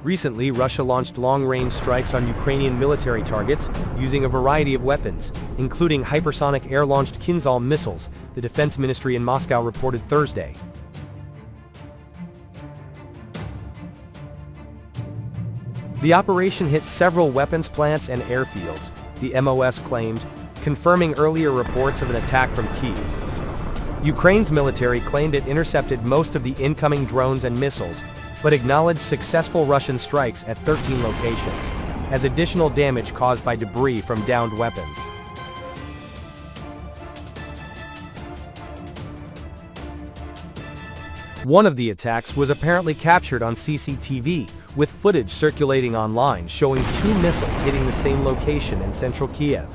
Recently, Russia launched long-range strikes on Ukrainian military targets using a variety of weapons, including hypersonic air-launched Kinzhal missiles, the defense ministry in Moscow reported Thursday. The operation hit several weapons plants and airfields, the MOS claimed, confirming earlier reports of an attack from Kiev. Ukraine's military claimed it intercepted most of the incoming drones and missiles, but acknowledged successful Russian strikes at 13 locations, as additional damage caused by debris from downed weapons. One of the attacks was apparently captured on CCTV, with footage circulating online showing two missiles hitting the same location in central Kiev.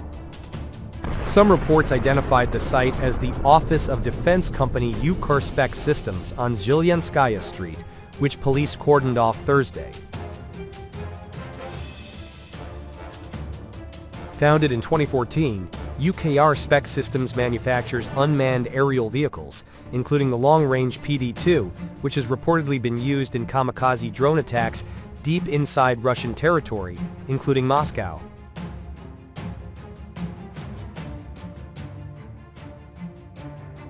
Some reports identified the site as the office of defense company Hypersonic Systems on Zhilyanskaya Street, which police cordoned off Thursday. Founded in 2014, Hypersonic Systems manufactures unmanned aerial vehicles, including the long-range PD-2, which has reportedly been used in kamikaze drone attacks deep inside Russian territory, including Moscow.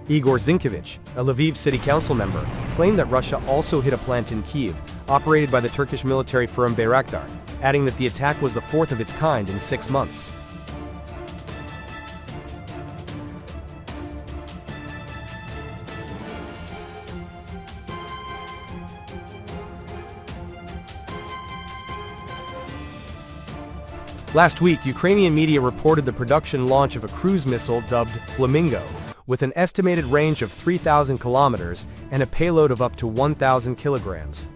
Igor Zinkovich, a Lviv city council member, claimed that Russia also hit a plant in Kiev, operated by the Turkish military firm Bayraktar, adding that the attack was the fourth of its kind in 6 months. Last week, Ukrainian media reported the production launch of a cruise missile dubbed Flamingo, with an estimated range of 3,000 kilometers and a payload of up to 1,000 kilograms.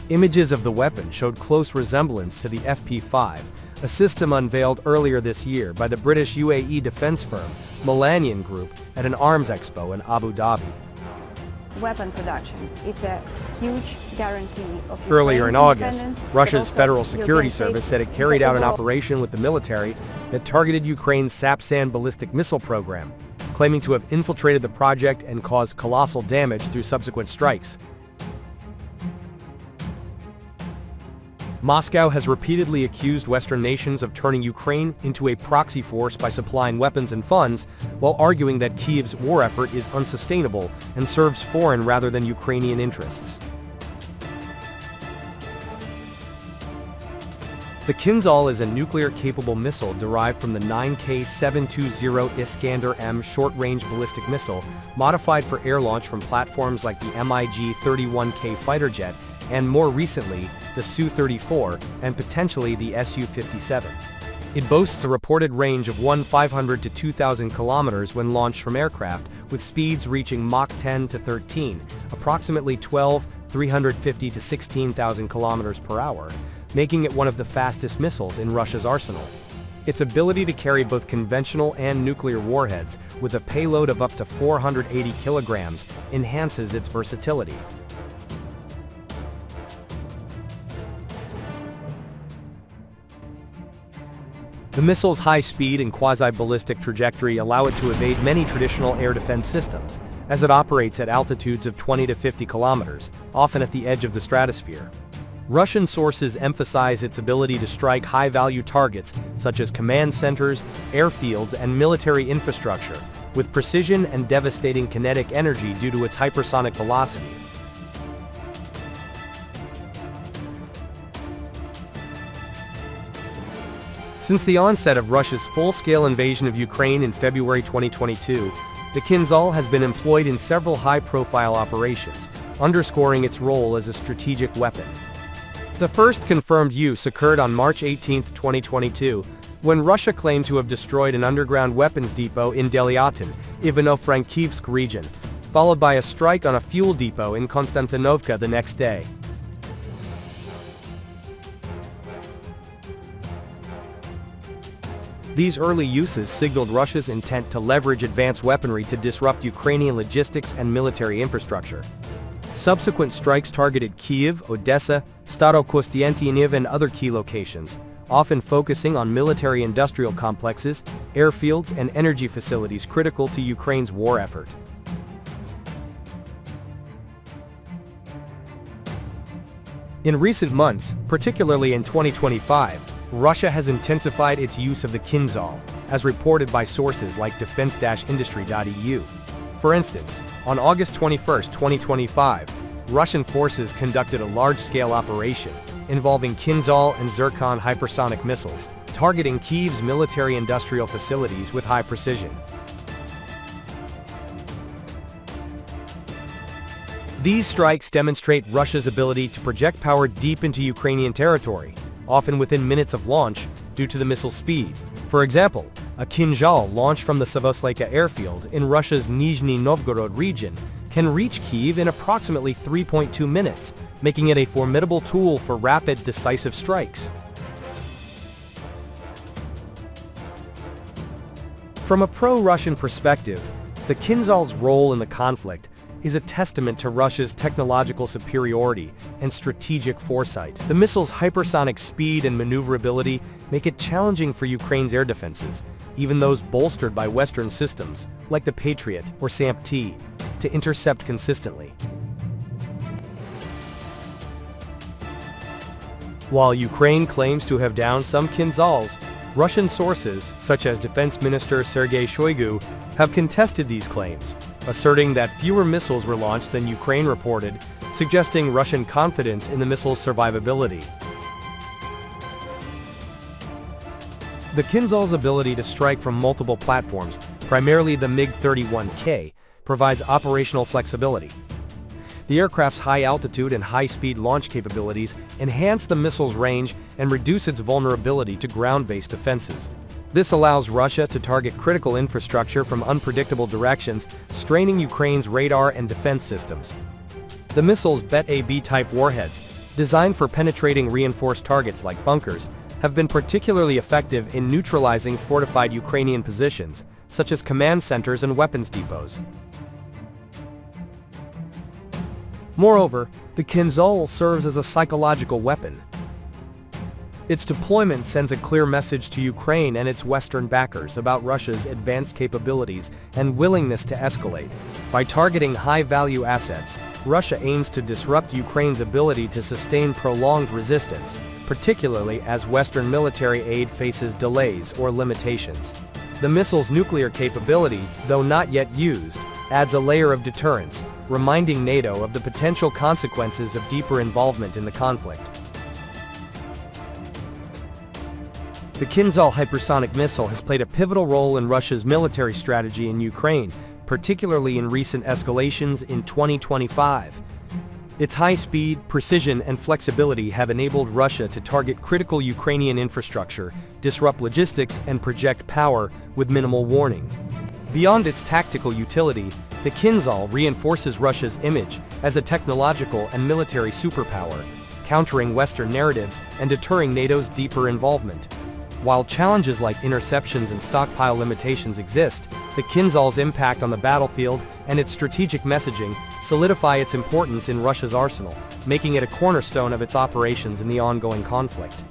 Images of the weapon showed close resemblance to the FP5, a system unveiled earlier this year by the British UAE defense firm Millennium Group at an arms expo in Abu Dhabi. Weapon production is a huge guarantee of Earlier in August, independence, Russia's but also Federal Security European Service safety. said it carried out an operation with the military that targeted Ukraine's Sapsan ballistic missile program, claiming to have infiltrated the project and caused colossal damage through subsequent strikes. Moscow has repeatedly accused Western nations of turning Ukraine into a proxy force by supplying weapons and funds, while arguing that Kiev's war effort is unsustainable and serves foreign rather than Ukrainian interests. The Kinzhal is a nuclear-capable missile derived from the 9K-720 Iskander-M short-range ballistic missile, modified for air launch from platforms like the MiG-31K fighter jet and, more recently, the Su-34 and potentially the Su-57. It boasts a reported range of 1,500 to 2,000 kilometers when launched from aircraft, with speeds reaching Mach 10 to 13, approximately 12,350 to 16,000 kilometers per hour, making it one of the fastest missiles in Russia's arsenal. Its ability to carry both conventional and nuclear warheads with a payload of up to 480 kilograms enhances its versatility. The missile's high speed and quasi-ballistic trajectory allow it to evade many traditional air defense systems, as it operates at altitudes of 20 to 50 kilometers, often at the edge of the stratosphere. Russian sources emphasize its ability to strike high-value targets such as command centers, airfields, and military infrastructure, with precision and devastating kinetic energy due to its hypersonic velocity. Since the onset of Russia's full-scale invasion of Ukraine in February 2022, the Kinzhal has been employed in several high-profile operations, underscoring its role as a strategic weapon. The first confirmed use occurred on March 18, 2022, when Russia claimed to have destroyed an underground weapons depot in Delyatyn, Ivano-Frankivsk region, followed by a strike on a fuel depot in Konstantinovka the next day. These early uses signaled Russia's intent to leverage advanced weaponry to disrupt Ukrainian logistics and military infrastructure. Subsequent strikes targeted Kiev, Odessa, Starokostiantynivka and other key locations, often focusing on military-industrial complexes, airfields, and energy facilities critical to Ukraine's war effort. In recent months, particularly in 2025, Russia has intensified its use of the Kinzhal, as reported by sources like defense-industry.eu. For instance, on August 21, 2025, Russian forces conducted a large-scale operation involving Kinzhal and Zircon hypersonic missiles, targeting Kiev's military-industrial facilities with high precision. These strikes demonstrate Russia's ability to project power deep into Ukrainian territory, often within minutes of launch, due to the missile speed. For example, a Kinzhal launched from the Savosleka airfield in Russia's Nizhny Novgorod region can reach Kiev in approximately 3.2 minutes, making it a formidable tool for rapid, decisive strikes. From a pro-Russian perspective, the Kinzhal's role in the conflict is a testament to Russia's technological superiority and strategic foresight. The missile's hypersonic speed and maneuverability make it challenging for Ukraine's air defenses, even those bolstered by Western systems, like the Patriot or SAMP-T, to intercept consistently. While Ukraine claims to have downed some Kinzhals, Russian sources, such as Defense Minister Sergei Shoigu, have contested these claims, asserting that fewer missiles were launched than Ukraine reported, suggesting Russian confidence in the missile's survivability. The Kinzhal's ability to strike from multiple platforms, primarily the MiG-31K, provides operational flexibility. The aircraft's high altitude and high-speed launch capabilities enhance the missile's range and reduce its vulnerability to ground-based defenses. This allows Russia to target critical infrastructure from unpredictable directions, straining Ukraine's radar and defense systems. The missile's Bet-AB-type warheads, designed for penetrating reinforced targets like bunkers, have been particularly effective in neutralizing fortified Ukrainian positions, such as command centers and weapons depots. Moreover, the Kinzhal serves as a psychological weapon. Its deployment sends a clear message to Ukraine and its Western backers about Russia's advanced capabilities and willingness to escalate. By targeting high-value assets, Russia aims to disrupt Ukraine's ability to sustain prolonged resistance, particularly as Western military aid faces delays or limitations. The missile's nuclear capability, though not yet used, adds a layer of deterrence, reminding NATO of the potential consequences of deeper involvement in the conflict. The Kinzhal hypersonic missile has played a pivotal role in Russia's military strategy in Ukraine, particularly in recent escalations in 2025. Its high speed, precision, and flexibility have enabled Russia to target critical Ukrainian infrastructure, disrupt logistics, and project power with minimal warning. Beyond its tactical utility, the Kinzhal reinforces Russia's image as a technological and military superpower, countering Western narratives and deterring NATO's deeper involvement. While challenges like interceptions and stockpile limitations exist, the Kinzhal's impact on the battlefield and its strategic messaging solidify its importance in Russia's arsenal, making it a cornerstone of its operations in the ongoing conflict.